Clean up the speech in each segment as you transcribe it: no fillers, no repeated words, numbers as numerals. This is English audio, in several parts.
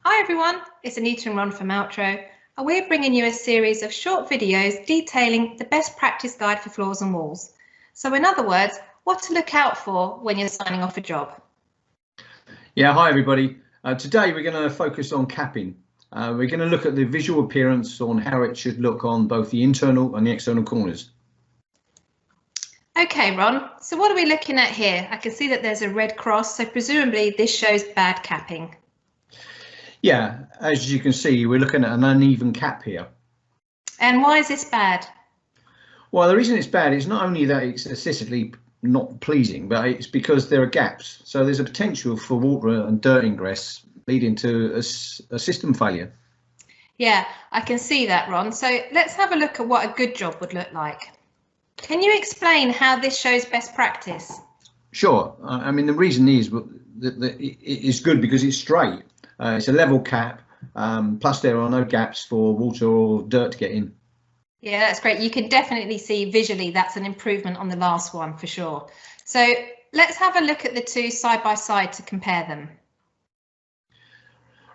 Hi everyone, it's Anita and Ron from Altro, and we're bringing you a series of short videos detailing the best practice guide for floors and walls. So in other words, what to look out for when you're signing off a job. Yeah, hi everybody. Today we're going to focus on capping. We're going to look at the visual appearance on how it should look on both the internal and the external corners. Okay Ron, so what are we looking at here? I can see that there's a red cross, so presumably this shows bad capping. Yeah, as you can see, we're looking at an uneven cap here. And why is this bad? Well, the reason it's bad is not only that it's aesthetically not pleasing, but it's because there are gaps. So there's a potential for water and dirt ingress leading to a system failure. Yeah, I can see that, Ron. So let's have a look at what a good job would look like. Can you explain how this shows best practice? Sure. I mean, the reason is that it's good because it's straight. It's a level cap, plus there are no gaps for water or dirt to get in. Yeah, that's great. You can definitely see visually that's an improvement on the last one for sure. So let's have a look at the two side by side to compare them.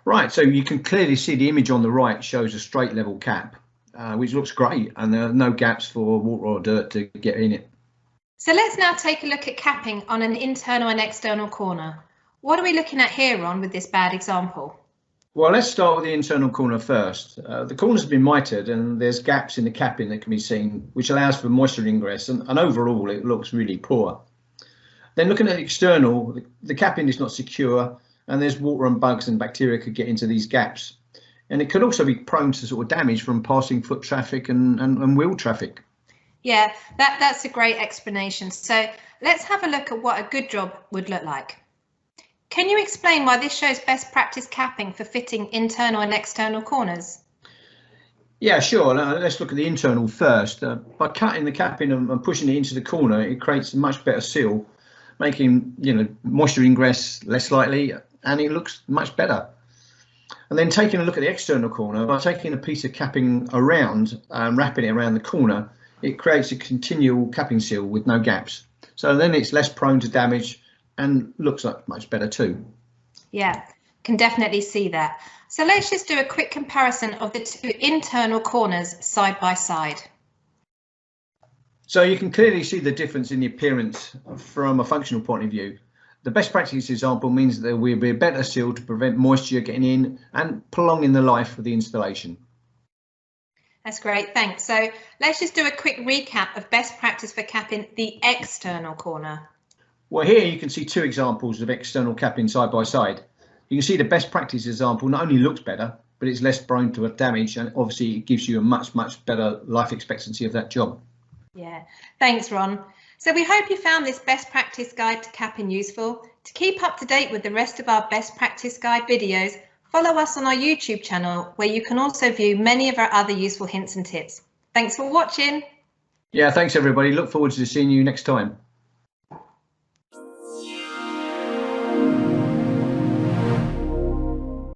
Right, so you can clearly see the image on the right shows a straight level cap, which looks great, and there are no gaps for water or dirt to get in it. So let's now take a look at capping on an internal and external corner. What are we looking at here, Ron, with this bad example? Well, let's start with the internal corner first. The corner's been mitered and there's gaps in the capping that can be seen, which allows for moisture ingress, and overall it looks really poor. Then looking at the external, the capping is not secure and there's water and bugs and bacteria could get into these gaps. And it could also be prone to sort of damage from passing foot traffic and wheel traffic. Yeah, that's a great explanation. So let's have a look at what a good job would look like. Can you explain why this shows best practice capping for fitting internal and external corners? Yeah, sure. Let's look at the internal first. By cutting the capping and pushing it into the corner, it creates a much better seal, making moisture ingress less likely, and it looks much better. And then taking a look at the external corner, by taking a piece of capping around and wrapping it around the corner, it creates a continual capping seal with no gaps. So then it's less prone to damage and looks like much better too. Yeah, can definitely see that. So let's just do a quick comparison of the two internal corners side by side. So you can clearly see the difference in the appearance from a functional point of view. The best practice example means that there will be a better seal to prevent moisture getting in and prolonging the life of the installation. That's great, thanks. So let's just do a quick recap of best practice for capping the external corner. Well, here you can see two examples of external capping side by side. You can see the best practice example not only looks better, but it's less prone to damage, and obviously it gives you a much better life expectancy of that job. Yeah, thanks Ron. So we hope you found this best practice guide to capping useful. To keep up to date with the rest of our best practice guide videos, follow us on our YouTube channel, where you can also view many of our other useful hints and tips. Thanks for watching. Yeah, thanks everybody. Look forward to seeing you next time.